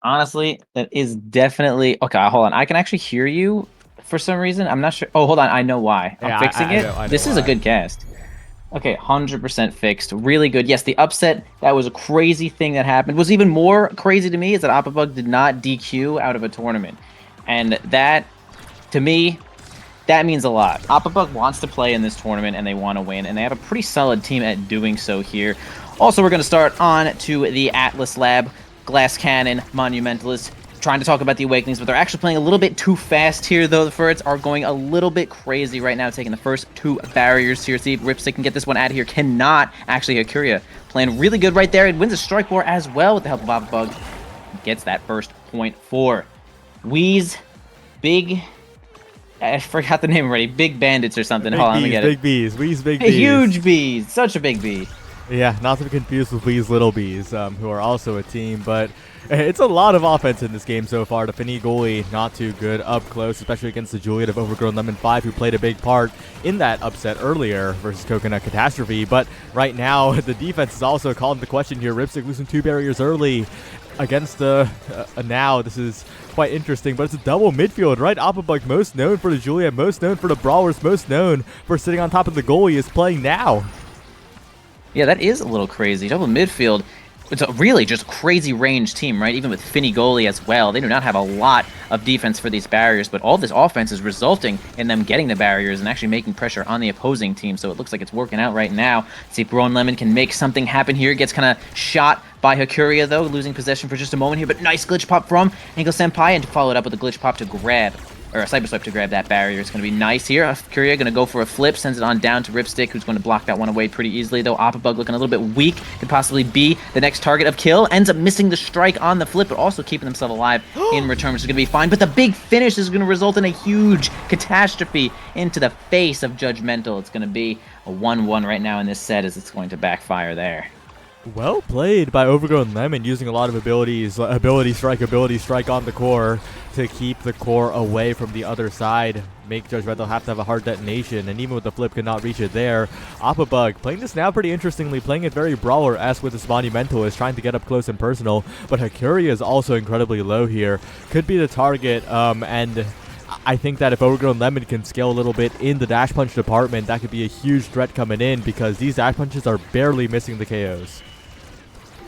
Honestly, that is definitely okay. Hold on, I can actually hear you for some reason. I'm not sure. Oh, hold on, I know why. I'm Yeah, fixing I it. know, I know This is a why. good cast. Okay, 100% fixed. Really good. Yes, the upset, that was a crazy thing that happened. What's even more crazy to me is that AppaBug did not DQ out of a tournament. And that, to me, that means a lot. AppaBug wants to play in this tournament and they want to win, and they have a pretty solid team at doing so here. Also, we're going to start on to the Atlas Lab, Glass Cannon, Monumentalist, trying to talk about the Awakenings, but they're actually playing a little bit too fast here, though. The Furrets are going a little bit crazy right now, taking the first two barriers here. See if Ripstick can get this one out of here. Cannot. Actually, Hakuria playing really good right there. It wins a strike war as well with the help of AppaBug. Gets that first point for Weeeee. Big... I forgot the name already. Big Bandits or something. Hold Big on, let me bees, get it. big bees, Wee's big A bees. huge bee. Such a big bee. Yeah, not to be confused with Wee's little bees, who are also a team, but it's a lot of offense in this game so far. The Finny goalie not too good up close, especially against the Juliet of Overgrown Lemon 5, who played a big part in that upset earlier versus Coconut Catastrophe. But right now, the defense is also calling the question here. Ripstick losing 2 barriers early against the NAO. This is quite interesting, but it's a double midfield, right? AppaBug, most known for the Juliet, most known for the Brawlers, most known for sitting on top of the goalie, is playing now. Yeah, that is a little crazy. Double midfield. It's a really just crazy range team, right? Even with Finny goalie as well. They do not have a lot of defense for these barriers, but all this offense is resulting in them getting the barriers and actually making pressure on the opposing team. So it looks like it's working out right now. See if Grown Lemon can make something happen here. Gets kind of shot by Hakuria, though, losing possession for just a moment here. But nice glitch pop from Angle Senpai, and followed up with a glitch pop to grab, or a cyber swipe to grab that barrier. It's going to be nice here. Hakuria going to go for a flip, sends it on down to Ripstick, who's going to block that one away pretty easily, though. AppaBug looking a little bit weak, could possibly be the next target of kill. Ends up missing the strike on the flip, but also keeping themselves alive in return, which is going to be fine. But the big finish is going to result in a huge catastrophe into the face of Judgmental. It's going to be a 1-1 right now in this set, as it's going to backfire there. Well played by Overgrown Lemon, using a lot of abilities, ability strike on the core to keep the core away from the other side. Make Judgmental have to have a hard detonation, and even with the flip could not reach it there. AppaBug playing this now pretty interestingly, playing it very Brawler-esque with this Monumentalist, trying to get up close and personal, but Hakuria is also incredibly low here. Could be the target, and I think that if Overgrown Lemon can scale a little bit in the dash punch department, that could be a huge threat coming in, because these dash punches are barely missing the KOs.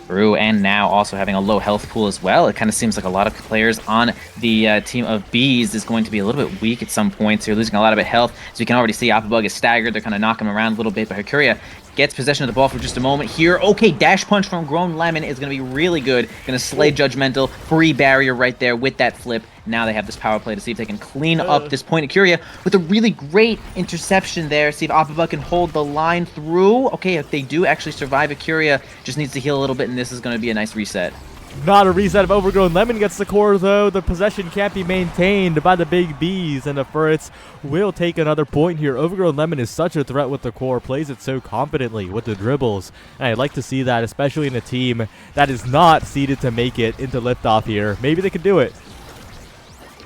True, and now also having a low health pool as well. It kind of seems like a lot of players on the team of Bees is going to be a little bit weak at some points. They're losing a lot of health, so you can already see AppaBug is staggered. They're kind of knocking him around a little bit, but Hakuria gets possession of the ball for just a moment here. Okay, dash punch from Grown Lemon is going to be really good. Going to slay Judgmental. Free barrier right there with that flip. Now they have this power play to see if they can clean up this point. Hakuria with a really great interception there. See if AppaBug can hold the line through. Okay, if they do actually survive, Hakuria just needs to heal a little bit, and this is going to be a nice reset. Not a reset of Overgrown Lemon gets the core, though. The possession can't be maintained by the big bees, and the Furrets will take another point here. Overgrown Lemon is such a threat with the core, plays it so confidently with the dribbles, and I'd like to see that, especially in a team that is not seeded to make it into Liftoff here. Maybe they could do it.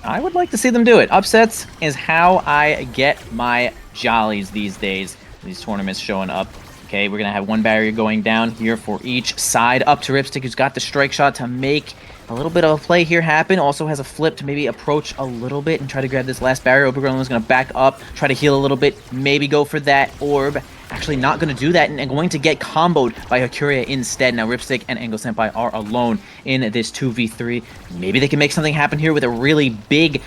I would like to see them do it. Upsets is how I get my jollies these days. These tournaments showing up. Okay, we're going to have one barrier going down here for each side. Up to Ripstick, who's got the strike shot to make a little bit of a play here happen. Also has a flip to maybe approach a little bit and try to grab this last barrier. Overgrown is going to back up, try to heal a little bit, maybe go for that orb. Actually not going to do that, and going to get comboed by Hakuria instead. Now Ripstick and Angle Senpai are alone in this 2v3. Maybe they can make something happen here with a really big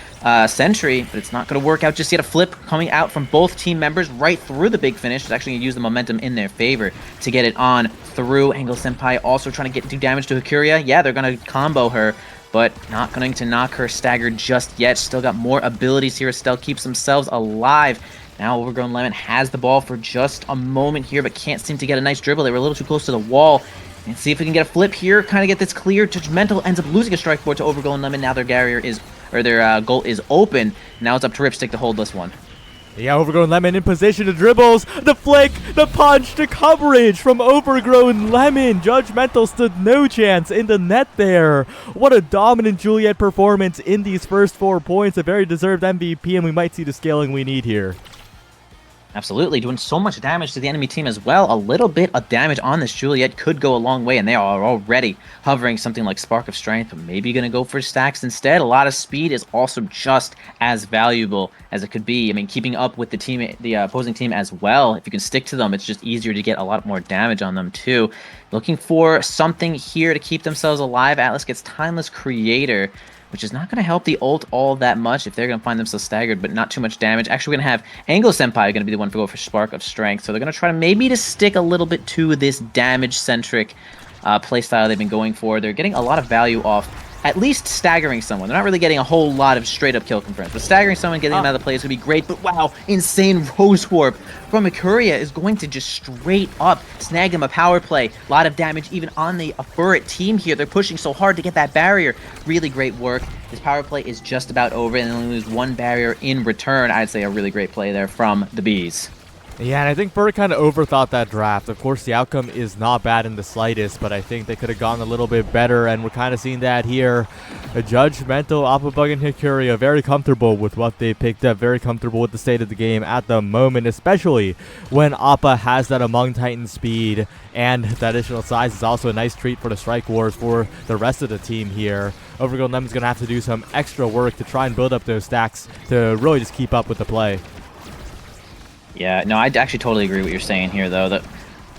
sentry, but it's not going to work out just yet. A flip coming out from both team members right through the big finish. It's actually going to use the momentum in their favor to get it on through. Angle Senpai also trying to do damage to Hakuria. Yeah, they're going to combo her, but not going to knock her staggered just yet. Still got more abilities here. Estelle keeps themselves alive. Now Overgrown Lemon has the ball for just a moment here, but can't seem to get a nice dribble. They were a little too close to the wall. And see if we can get a flip here, kind of get this clear. Judgmental ends up losing a strike board to Overgrown Lemon. Now their their goal is open. Now it's up to Ripstick to hold this one. Yeah, Overgrown Lemon in position, the dribbles, the flick, the punch, the coverage from Overgrown Lemon. Judgmental stood no chance in the net there. What a dominant Juliet performance in these first 4 points. A very deserved MVP, and we might see the scaling we need here. Absolutely, doing so much damage to the enemy team as well. A little bit of damage on this Juliet could go a long way, and they are already hovering something like Spark of Strength, but maybe going to go for stacks instead. A lot of speed is also just as valuable as it could be. I mean, keeping up with the opposing team as well. If you can stick to them, it's just easier to get a lot more damage on them too. Looking for something here to keep themselves alive. Atlas gets Timeless Creator, which is not going to help the ult all that much if they're going to find themselves staggered, but not too much damage. Actually, we're going to have Anglo Senpai going to be the one to go for Spark of Strength, so they're going to try to maybe to stick a little bit to this damage-centric playstyle they've been going for. They're getting a lot of value off at least staggering someone. They're not really getting a whole lot of straight-up kill confirms, but staggering someone, getting them out of the play is going to be great. But wow, insane Rose Warp from Ikuria is going to just straight up snag them a power play. A lot of damage even on the Furret team here. They're pushing so hard to get that barrier. Really great work. This power play is just about over, and they only lose one barrier in return. I'd say a really great play there from the Bees. Yeah, and I think Furret kind of overthought that draft. Of course, the outcome is not bad in the slightest, but I think they could have gone a little bit better, and we're kind of seeing that here. A judgmental AppaBug and Ikuria very comfortable with what they picked up, very comfortable with the state of the game at the moment, especially when Appa has that Among Titan speed, and that additional size is also a nice treat for the Strike Wars for the rest of the team here. Overgrown Lemon's going to have to do some extra work to try and build up those stacks to really just keep up with the play. Yeah, no, I actually totally agree with what you're saying here, though.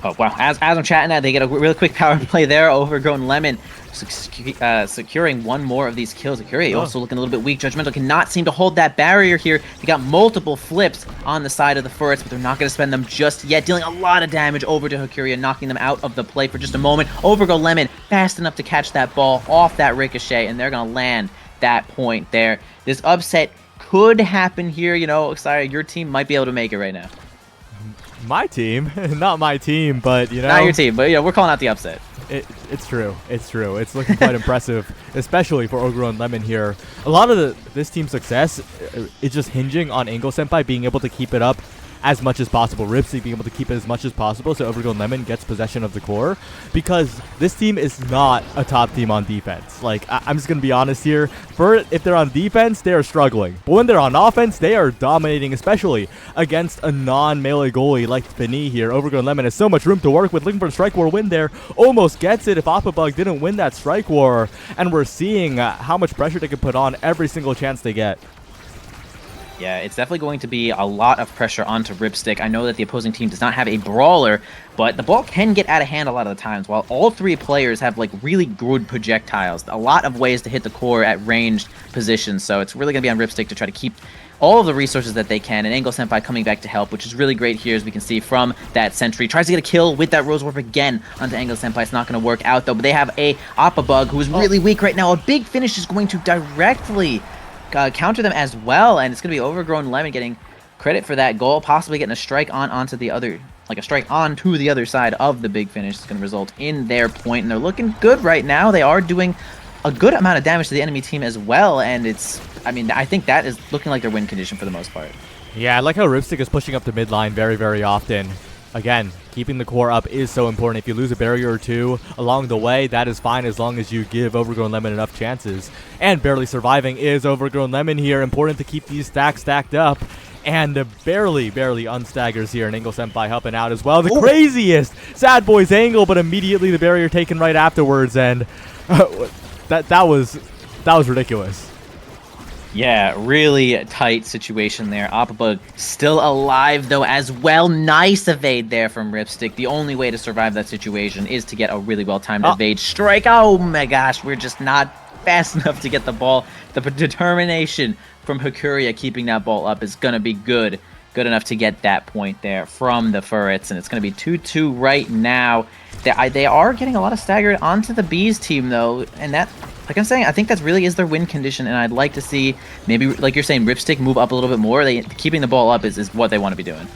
Oh, wow. As I'm chatting that, they get a really quick power play there. Overgrown Lemon securing one more of these kills. Ikuria also looking a little bit weak. Judgmental cannot seem to hold that barrier here. They got multiple flips on the side of the Furrets, but they're not going to spend them just yet. Dealing a lot of damage over to Ikuria, knocking them out of the play for just a moment. Overgrown Lemon fast enough to catch that ball off that ricochet, and they're going to land that point there. This upset could happen here, you know. Sorry, your team might be able to make it right now. My team? Not my team, but, you know. Not your team, but, yeah, we're calling out the upset. It's true. It's true. It's looking quite impressive, especially for Overgrown Lemon here. A lot of this team's success is just hinging on Anglo Senpai being able to keep it up as much as possible. Ripsy being able to keep it as much as possible so Overgrown Lemon gets possession of the core, because this team is not a top team on defense. Like, I'm just going to be honest here. If they're on defense, they are struggling. But when they're on offense, they are dominating, especially against a non-melee goalie like Fini here. Overgrown Lemon has so much room to work with, looking for a Strike War win there. Almost gets it if AppaBug didn't win that Strike War. And we're seeing how much pressure they can put on every single chance they get. Yeah, it's definitely going to be a lot of pressure onto Ripstick. I know that the opposing team does not have a brawler, but the ball can get out of hand a lot of the times. While all three players have like really good projectiles, a lot of ways to hit the core at ranged positions. So it's really going to be on Ripstick to try to keep all of the resources that they can, and Anglo Senpai coming back to help, which is really great here, as we can see from that sentry. Tries to get a kill with that Rose Warp again onto Anglo Senpai. It's not going to work out, though, but they have a AppaBug who is really weak right now. A big finish is going to directly counter them as well, and it's going to be Overgrown Lemon getting credit for that goal, possibly getting a strike onto the other, like a strike onto the other side of the big finish. It's going to result in their point, and they're looking good right now. They are doing a good amount of damage to the enemy team as well, and I mean, I think that is looking like their win condition for the most part. Yeah, I like how Ripstick is pushing up the mid line very, very often. Again, keeping the core up is so important. If you lose a barrier or two along the way, that is fine as long as you give Overgrown Lemon enough chances. And barely surviving is Overgrown Lemon here. Important to keep these stacks stacked up. And barely unstaggers here, and Anglo Senpai helping out as well. The craziest Sad Boys angle, but immediately the barrier taken right afterwards, and that was ridiculous. Yeah, really tight situation there. AppaBug still alive, though, as well. Nice evade there from Ripstick. The only way to survive that situation is to get a really well-timed evade strike. Oh, my gosh. We're just not fast enough to get the ball. The determination from Ikuria keeping that ball up is going to be good. Good enough to get that point there from the Furrets. And it's going to be 2-2 right now. They are getting a lot of staggered onto the Bees team, though. And that, like I'm saying, I think that really is their win condition. And I'd like to see maybe, like you're saying, Ripstick move up a little bit more. Keeping the ball up is what they want to be doing.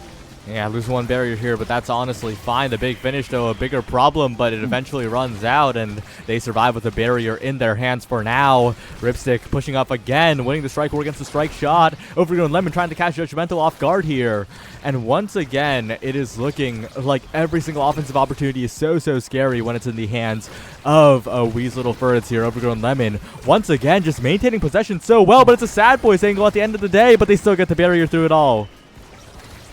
Yeah, lose one barrier here, but that's honestly fine. The big finish, though, a bigger problem, but it eventually runs out, and they survive with the barrier in their hands for now. Ripstick pushing up again, winning the strike war against the strike shot. Overgrown Lemon trying to catch Judgmental off guard here. And once again, it is looking like every single offensive opportunity is so scary when it's in the hands of Wee's little Furrets here. Overgrown Lemon, once again, just maintaining possession so well, but it's a Sad Boys angle at the end of the day, but they still get the barrier through it all.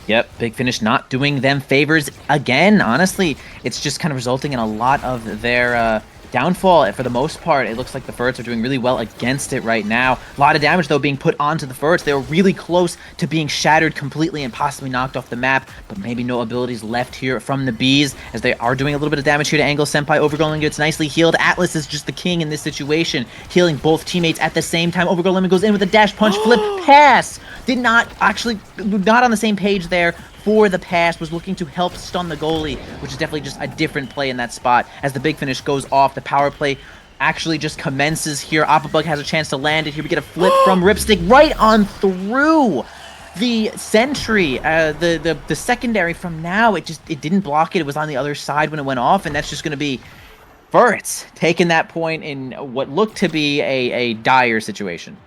Yep, Big Finish not doing them favors again. Honestly, it's just kind of resulting in a lot of their downfall. For the most part, it looks like the Furrets are doing really well against it right now. A lot of damage, though, being put onto the Furrets. They were really close to being shattered completely and possibly knocked off the map, but maybe no abilities left here from the Bees, as they are doing a little bit of damage here to Angle Senpai. Overgrown Lemon gets nicely healed. Atlas is just the king in this situation, healing both teammates at the same time. Overgrown Lemon goes in with a dash punch, flip, pass! Did not actually, not on the same page there for the pass, was looking to help stun the goalie, which is definitely just a different play in that spot. As the Big Finish goes off, the power play actually just commences here. AppaBug has a chance to land it. Here we get a flip from Ripstick right on through the sentry, the secondary from now. It didn't block it. It was on the other side when it went off, and that's just going to be Furrets taking that point in what looked to be a dire situation.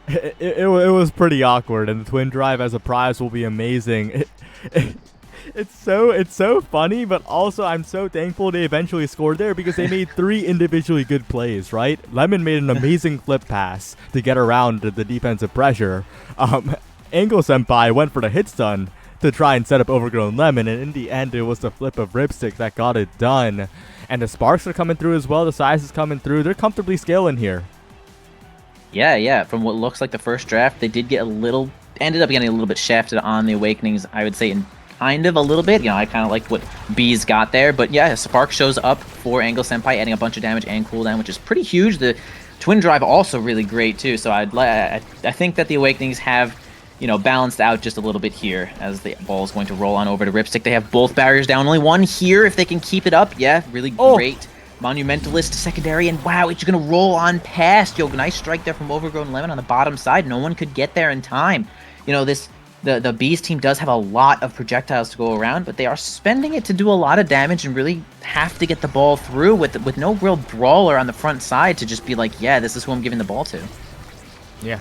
It was pretty awkward, and the twin drive as a prize will be amazing. It's so funny, but also I'm so thankful they eventually scored there because they made 3 individually good plays, right? Lemon made an amazing flip pass to get around the defensive pressure. Angle Senpai went for the hit stun to try and set up Overgrown Lemon, and in the end it was the flip of Ripstick that got it done. And the sparks are coming through as well, the size is coming through. They're comfortably scaling here. Yeah. From what looks like the first draft, they did get ended up getting a little bit shafted on the Awakenings, I would say, in kind of a little bit. You know, I kind of like what Bees got there. But yeah, Spark shows up for Angle Senpai, adding a bunch of damage and cooldown, which is pretty huge. The Twin Drive also really great, too. So I think that the Awakenings have, you know, balanced out just a little bit here as the ball is going to roll on over to Ripstick. They have both barriers down. Only one here if they can keep it up. Yeah, really great. Monumentalist secondary, and wow, it's gonna roll on past. Yo, nice strike there from Overgrown Lemon on the bottom side. No one could get there in time. You know, the Bees team does have a lot of projectiles to go around, but they are spending it to do a lot of damage and really have to get the ball through with no real brawler on the front side to just be like, yeah, this is who I'm giving the ball to. Yeah,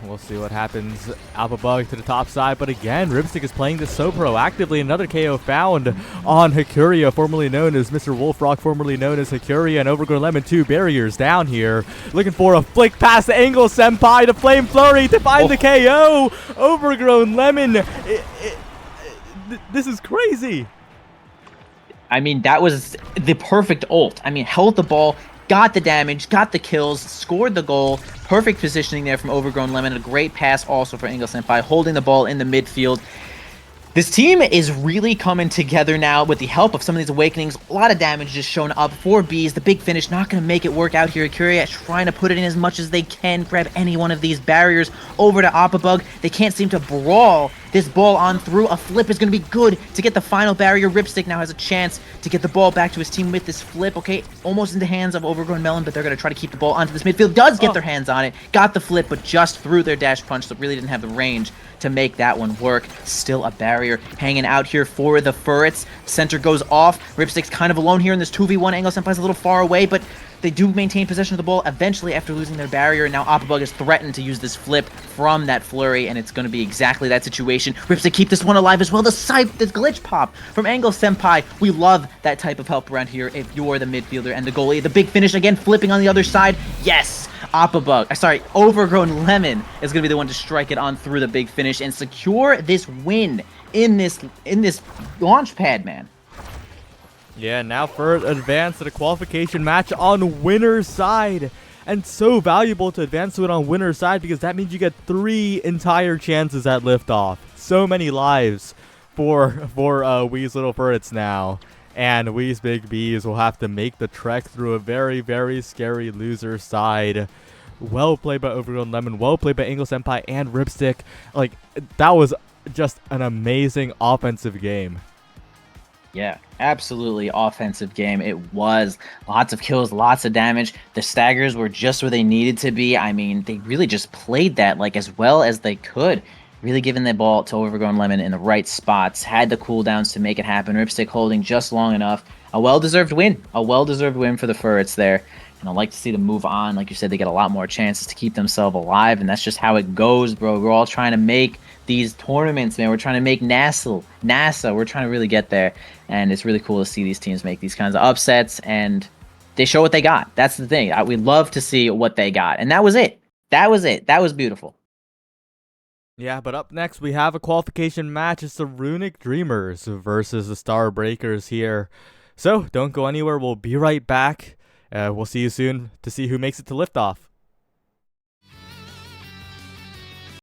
we'll see what happens. AppaBug to the top side, but again, Ripstick is playing this so proactively. Another KO found on Hakuria, formerly known as Mr. Wolfrock, formerly known as Hakuria, and Overgrown Lemon, 2 barriers down here. Looking for a flick past the Angle Senpai to Flame Flurry to find the KO. Overgrown Lemon, this is crazy. I mean, that was the perfect ult. I mean, held the ball, got the damage, got the kills, scored the goal. Perfect positioning there from Overgrown Lemon. A great pass also for Angle Senpai, holding the ball in the midfield. This team is really coming together now with the help of some of these Awakenings. A lot of damage just shown up for Bees. The Big Finish not going to make it work out here. Curia trying to put it in as much as they can. Grab any one of these barriers over to AppaBug. They can't seem to brawl this ball on through. A flip is going to be good to get the final barrier. Ripstick now has a chance to get the ball back to his team with this flip. Okay, almost in the hands of Overgrown Melon, but they're going to try to keep the ball onto this midfield. Does get their hands on it. Got the flip, but just threw their dash punch, so really didn't have the range to make that one work. Still a barrier hanging out here for the Furrets. Center goes off. Ripstick's kind of alone here in this 2v1. Angle Senpai's a little far away, but they do maintain possession of the ball eventually after losing their barrier. Now AppaBug is threatened to use this flip from that flurry, and it's going to be exactly that situation. Ripstick keep this one alive as well. The glitch pop from Angle Senpai. We love that type of help around here if you're the midfielder and the goalie. The Big Finish again flipping on the other side. Yes! Overgrown Lemon is going to be the one to strike it on through the Big Finish and secure this win in this Launchpad, man. Yeah, now FURT advance to the qualification match on winner's side. And so valuable to advance to it on winner's side because that means you get 3 entire chances at liftoff. So many lives for Wee's little Furrets now. And Wee's Big Bees will have to make the trek through a very, very scary loser side. Well played by Overgrown Lemon. Well played by Angle Senpai and Ripstick. Like, that was just an amazing offensive game. Yeah, absolutely offensive game. It was lots of kills, lots of damage. The staggers were just where they needed to be. I mean, they really just played that like as well as they could. Really giving the ball to Overgrown Lemon in the right spots. Had the cooldowns to make it happen. Ripstick holding just long enough. A well-deserved win. A well-deserved win for the Furrets there. And I'd like to see them move on. Like you said, they get a lot more chances to keep themselves alive. And that's just how it goes, bro. We're all trying to make these tournaments, man. We're trying to make NASL, NASA. We're trying to really get there. And it's really cool to see these teams make these kinds of upsets. And they show what they got. That's the thing. We love to see what they got. And that was it. That was it. That was beautiful. Yeah, but up next we have a qualification match. It's the Runic Dreamers versus the Star Breakers here. So don't go anywhere. We'll be right back. We'll see you soon to see who makes it to Liftoff.